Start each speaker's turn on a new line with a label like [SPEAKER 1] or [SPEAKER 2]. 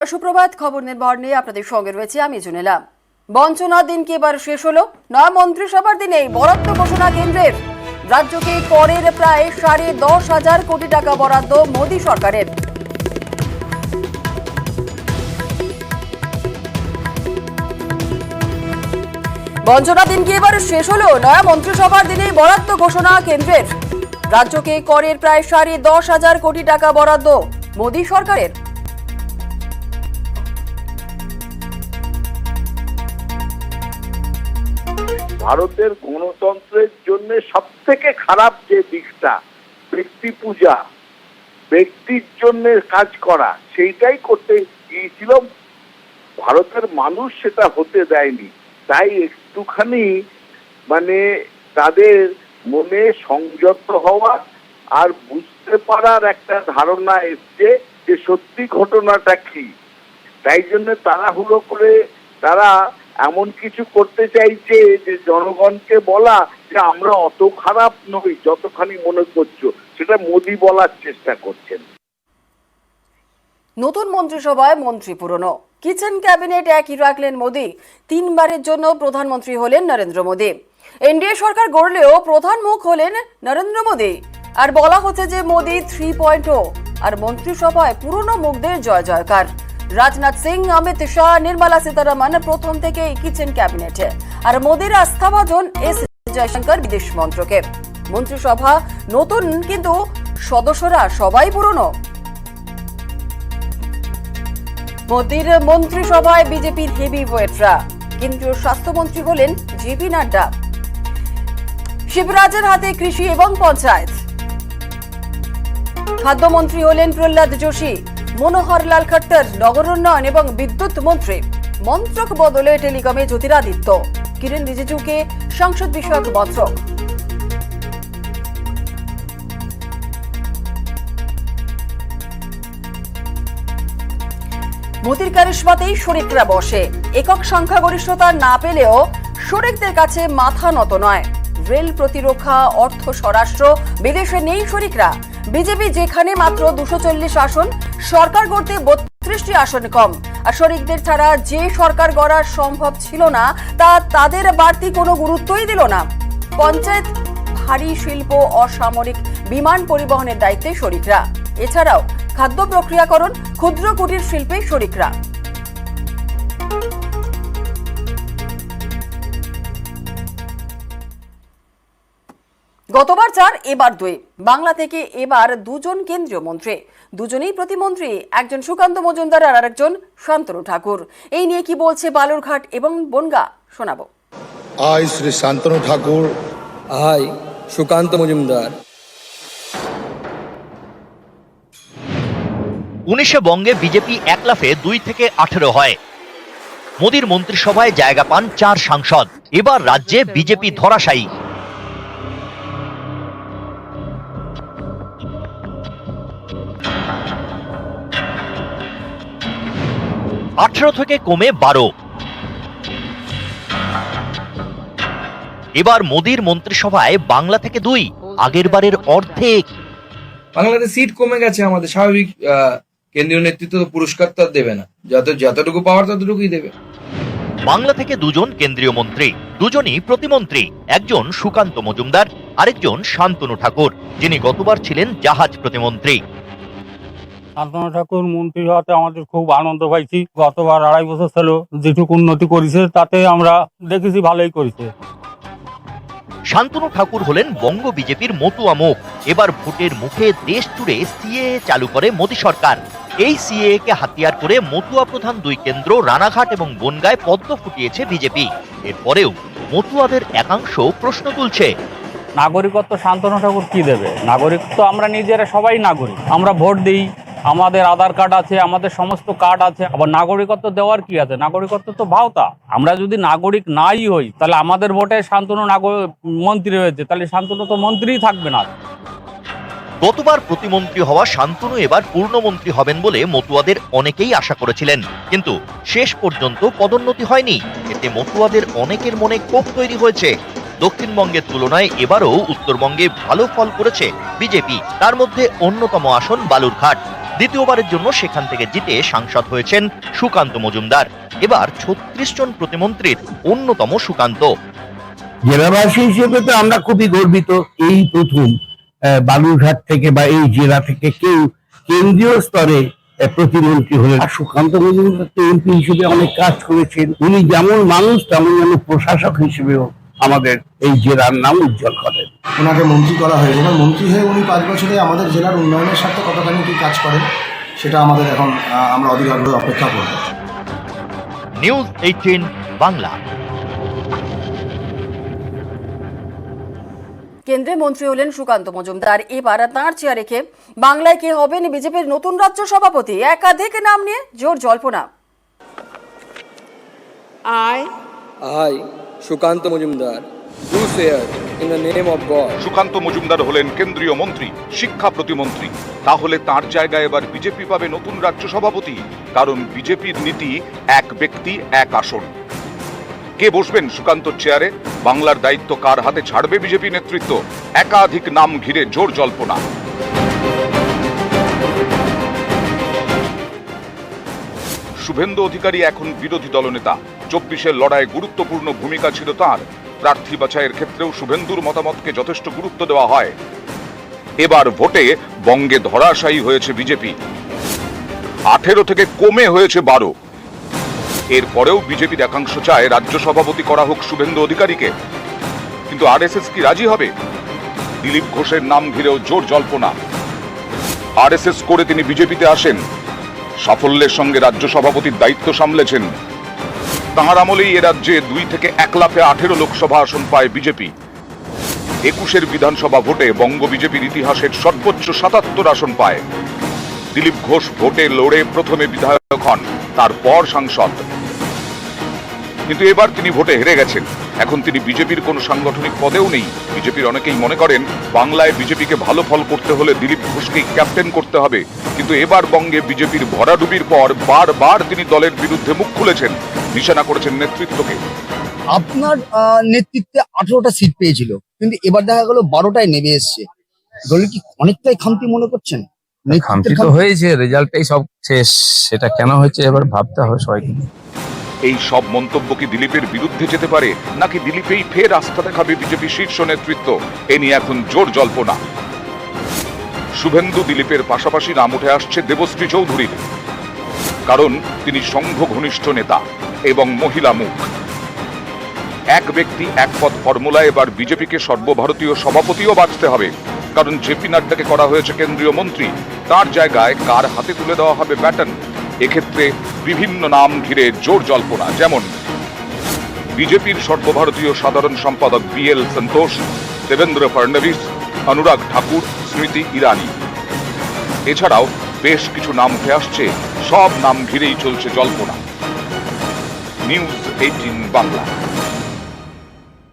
[SPEAKER 1] সুপ্রভাত। খবর নির্ভর নিয়ে আপনাদের সঙ্গে রয়েছে আমি জুনেলা। বঞ্চনার দিন কি এবার শেষ হলো? নয় মন্ত্রিসভার দিনেই বরাদ্দ ঘোষণা কেন্দ্রের। রাজ্যকে করের প্রায় 10,500 কোটি টাকা বরাদ্দ মোদী সরকারের। বঞ্চনার দিন কি এবার শেষ হলো? নয় মন্ত্রিসভার দিনেই বরাদ্দ ঘোষণা কেন্দ্রের। রাজ্যকে করের প্রায় 10,500 কোটি টাকা বরাদ্দ মোদী সরকারের।
[SPEAKER 2] ভারতের গণতন্ত্রের জন্য সব থেকে খারাপ যে দিকটা ব্যক্তি পূজা, ব্যক্তির জন্য কাজ করা, সেইটাই করতে গিয়েছিল। ভারতের মানুষ সেটা হতে দেয়নি। তাই একটুখানি তাদের মনে সংযত হওয়া আর বুঝতে পারার একটা ধারণা এসছে যে সত্যি ঘটনাটা কি। তাই জন্য তাড়াহুড়ো করে তারা এমন কিছু করতে চাইছে যে জনগণকে বলা যে আমরা অত খারাপ নই যতখানি মনে করছো, সেটা মোদি বলার চেষ্টা করছেন।
[SPEAKER 1] নতুন মন্ত্রিসভায় মন্ত্রী পুরনো, কিচেন ক্যাবিনেট একই রাখলেন মোদী। 3বারের জন্য প্রধানমন্ত্রী হলেন নরেন্দ্র মোদী। এনডিএ সরকার গড়লেও প্রধান মুখ হলেন নরেন্দ্র মোদী। আর বলা হচ্ছে যে মোদী 3.0। আর মন্ত্রিসভায় পুরনো মুখদের জয় জয়কার। রাজনাথ সিং, অমিত শাহ, নির্মলা সীতারামন প্রথম থেকে কিচেন ক্যাবিনেটে। আর মোদীর আস্থাভাজন এস জয়শঙ্কর বিদেশ মন্ত্রকে। মন্ত্রিসভা নতুন, কিন্তু সদস্যরা সবাই পুরনো। মোদীর মন্ত্রিসভায় বিজেপির হেভি ওয়েটরা। কেন্দ্রীয় স্বাস্থ্যমন্ত্রী হলেন জেপি নাড্ডা। শিবরাজের হাতে কৃষি এবং পঞ্চায়েত। খাদ্যমন্ত্রী হলেন প্রহ্লাদ যোশী। মনোহর লাল খট্টর নগর উন্নয়ন এবং বিদ্যুৎ মন্ত্রী। মন্ত্রক বদলে টেলিকমে জ্যোতিরাদিত্য। কিরেন রিজিজুকে সংসদ বিষয়ক মন্ত্রক। মোদীর কারিশমাতেই শরিকরা বসে। একক সংখ্যাগরিষ্ঠতা না পেলেও শরিকদের কাছে মাথা নত নয়। রেল, প্রতিরক্ষা, অর্থ, স্বরাষ্ট্র, বিদেশে নেই শরিকরা। বিজেপি যেখানে মাত্র 240 আসন, সরকার গড়তে 32টি আসন কম। আর শরিকদের ছাড়া যে সরকার গড়া সম্ভব ছিল না, তা তাদের বাড়তি কোনো গুরুত্বই দিল না। পঞ্চায়েত, ভারী শিল্প, অসামরিক বিমান পরিবহনের দায়িত্বে শরিকরা। এছাড়াও খাদ্য প্রক্রিয়াকরণ, ক্ষুদ্র কুটির শিল্পে শরিকরা। গতবার 4, এবার 2। বাংলা থেকে এবার 2জন কেন্দ্রীয় মন্ত্রী। দুজনেই প্রতিমন্ত্রী, একজন সুকান্ত মজুমদার আর আরেকজন শান্তনু ঠাকুর। এই নিয়ে কি বলছে বালুরঘাট এবং বনগাঁ, শোনাবো।
[SPEAKER 3] I Shri Shantanu Thakur,
[SPEAKER 4] I Sukanta Majumdar.
[SPEAKER 5] 19 বঙ্গে বিজেপি একলাফে 2 থেকে 18 হয়। মোদীর মন্ত্রিসভায় জায়গা পান 4 সাংসদ। এবার রাজ্যে বিজেপি ধরাশায়ী। 18 থেকে কমে 12। এবার মোদীর মন্ত্রিসভায় বাংলা থেকে 2, আগের বারের অর্ধেক।
[SPEAKER 4] বাংলাতে সিট কমে গেছে, আমাদের স্বাভাবিক। কেন্দ্রীয় নেতৃত্ব তো পুরস্কার তো দেবে না, যতটুকু পাওয়ার ততটুকুই দেবে।
[SPEAKER 5] বাংলা থেকে 2জন কেন্দ্রীয় মন্ত্রী, দুজনই প্রতিমন্ত্রী। একজন সুকান্ত মজুমদার, আরেকজন শান্তনু ঠাকুর, যিনি গতবার ছিলেন জাহাজ প্রতিমন্ত্রী।
[SPEAKER 6] শান্তনু ঠাকুর মন্ত্রী হওয়াতে আমাদের খুব আনন্দ পাইছি। গতবার 2.5 বছর ছিল যেটুকু উন্নতি করেছে, তাতে আমরা দেখেছি ভালোই করেছে।
[SPEAKER 5] শান্তনু ঠাকুর হলেন বঙ্গ বিজেপির মতুয়া মুখ। এবার ভোটের মুখে দেশ জুড়ে সিএএ চালু করে মোদী সরকার। এই সিএএ কে হাতিয়ার করে মতুয়া প্রধান 2 কেন্দ্র রানাঘাট এবং বনগাঁয় পদ্ম ফুটিয়েছে বিজেপি। এরপরেও মতুয়াদের একাংশ প্রশ্ন তুলছে,
[SPEAKER 6] নাগরিকত্ব শান্তনু ঠাকুর কি দেবে? নাগরিকত্ব আমরা নিজেরা সবাই নাগরিক, আমরা ভোট দিই, আমাদের আধার কার্ড আছে, আমাদের সমস্ত কার্ড আছে। আবার নাগরিকত্ব দেওয়ার কি আছে? নাগরিকত্ব তো ভাওতা। আমরা যদি নাগরিক নাই হই, তাহলে আমাদের ভোটে শান্তনু মন্ত্রী হয়েছে, তাহলে শান্তনু তো মন্ত্রীই থাকবে না।
[SPEAKER 5] গতবার প্রতিমন্ত্রী হওয়া শান্তনু এবার পূর্ণমন্ত্রী হবেন বলে মতুয়াদের অনেকেই আশা করেছিলেন, কিন্তু শেষ পর্যন্ত পদোন্নতি হয়নি। এতে মতুয়াদের অনেকের মনে ক্ষোভ তৈরি হয়েছে। দক্ষিণবঙ্গের তুলনায় এবারও উত্তরবঙ্গে ভালো ফল করেছে বিজেপি। তার মধ্যে অন্যতম আসন বালুরঘাট। দ্বিতীয়বারের জন্য সেখান থেকে জিতে সাংসদ হয়েছেন সুকান্ত মজুমদার। এবার 36 জন প্রতিমন্ত্রীর অন্যতম সুকান্ত।
[SPEAKER 7] জেলাবাসী হিসেবে তো আমরা খুবই গর্বিত। এই প্রথম বালুরঘাট থেকে বা এই জেলা থেকে কেউ কেন্দ্রীয় স্তরে প্রতিমন্ত্রী হলেন। আর সুকান্ত মজুমদার তো এমপি হিসেবে অনেক কাজ করেছেন। উনি যেমন মানুষ তেমন যেন প্রশাসক হিসেবেও আমাদের এই জেলার নাম উজ্জ্বল করেন।
[SPEAKER 8] ওনাকে মন্ত্রী করা হয়েছে এবং মন্ত্রী হয়ে উনি 5 বছরে আমাদের জেলার উন্নয়নের সাথে কতখানি কি কাজ করেন সেটা আমাদের এখন আমরা অধীর আগ্রহে অপেক্ষা করব।
[SPEAKER 5] নিউজ 18 বাংলা।
[SPEAKER 1] কেন্দ্রে মন্ত্রী হলেন সুকান্ত মজুমদার। এবার তাঁর চেয়ারে কে বাংলায় কে হবেন বিজেপির নতুন রাজ্য সভাপতি? একাধিক নাম নিয়ে জোর জল্পনা।
[SPEAKER 9] I, Shukanta Majumdar, do swear in the name of God.
[SPEAKER 10] Sukanta Majumdar হলেন কেন্দ্রীয় মন্ত্রী, শিক্ষা প্রতিমন্ত্রী। তাহলে তার জায়গায় এবার বিজেপি পাবে নতুন রাজ্য সভাপতি, কারণ বিজেপির নীতি এক ব্যক্তি এক আসন। কে বসবেন সুকান্তর চেয়ারে? বাংলার দায়িত্ব কার হাতে ছাড়বে বিজেপি নেতৃত্ব? একাধিক নাম ঘিরে জোর জল্পনা। শুভেন্দু অধিকারী এখন বিরোধী দলনেতা। 24-এর লড়াইয়ে গুরুত্বপূর্ণ ভূমিকা ছিল তার। প্রার্থী বাছাইয়ের ক্ষেত্রেও শুভেন্দুর মতামতকে যথেষ্ট গুরুত্ব দেওয়া হয়। এবার ভোটে বঙ্গে ধরাশায়ী হয়েছে বিজেপি। 18 থেকে কমে হয়েছে 12। এরপরেও বিজেপির একাংশ চায় রাজ্য সভাপতি করা হোক শুভেন্দু অধিকারীকে, কিন্তু আরএসএস কি রাজি হবে? দিলীপ ঘোষের নাম ঘিরেও জোর জল্পনা। আরএসএস করে তিনি বিজেপিতে আসেন, সাফল্যের সঙ্গে রাজ্য সভাপতির দায়িত্ব সামলেছেন। তাঁর আমলেই এ রাজ্যে 2 থেকে 1 লাফে 18 লোকসভা আসন পায় বিজেপি। 21-এর বিধানসভা ভোটে বঙ্গ বিজেপির ইতিহাসের সর্বোচ্চ 77 আসন পায়। দিলীপ ঘোষ ভোটে লড়ে প্রথমে বিধায়ক হন, তারপর সাংসদ। কিন্তু এবার তিনি ভোটে হেরে গেছেন। এখন তিনি বিজেপির কোনো সাংগঠনিক পদেও নেই। বিজেপির অনেকেই মনে করেন বাংলায় বিজেপিকে ভালো ফল করতে হলে দিলীপ ঘোষকেই ক্যাপ্টেন করতে হবে। কিন্তু এবার বঙ্গে বিজেপির ভরাডুবির পর বারবার তিনি দলের বিরুদ্ধে মুখ খুলেছেন, নিশানা করেছেন নেতৃত্বকে।
[SPEAKER 11] আপনার নেতৃত্বে 18টা সিট পেয়েছিল, কিন্তু এবার দেখা গেল 12টায় নেমে এসছে। দলের কি অনেকটাই খামতি মনে করছেন?
[SPEAKER 12] খামতি তো হয়েছে, রেজাল্টটাই সব শেষ। সেটা কেন হয়েছে এবার ভাবতে হবে সবাইকে।
[SPEAKER 10] এই সব মন্তব্য কি দিলীপের বিরুদ্ধে যেতে পারে, নাকি দিলীপেই ফের আস্থা দেখাবে বিজেপি শীর্ষ নেতৃত্ব? এ নিয়ে এখন জোর জল্পনা। শুভেন্দু দিলীপের পাশাপাশি নাম উঠে আসছে দেবশ্রী চৌধুরীর, কারণ তিনি সংঘ ঘনিষ্ঠ নেতা এবং মহিলা মুখ। এক ব্যক্তি এক পদ ফর্মুলা এবার বিজেপিকে সর্বভারতীয় সভাপতিও বাঁচতে হবে, কারণ জেপি নাড্ডাকে করা হয়েছে কেন্দ্রীয় মন্ত্রী। তার জায়গায় কার হাতে তুলে দেওয়া হবে ব্যাটন? এক্ষেত্রে বিভিন্ন নাম ঘিরে জোর জল্পনা। যেমন বিজেপির সর্বভারতীয় সাধারণ সম্পাদক BL সন্তোষ, দেবেন্দ্র ফডনভিস, অনুরাগ ঠাকুর, স্মৃতি ইরানি। এছাড়াও বেশ কিছু নাম উঠে আসছে। সব নাম ঘিরেই চলছে জল্পনা। নিউজ 18 বাংলা।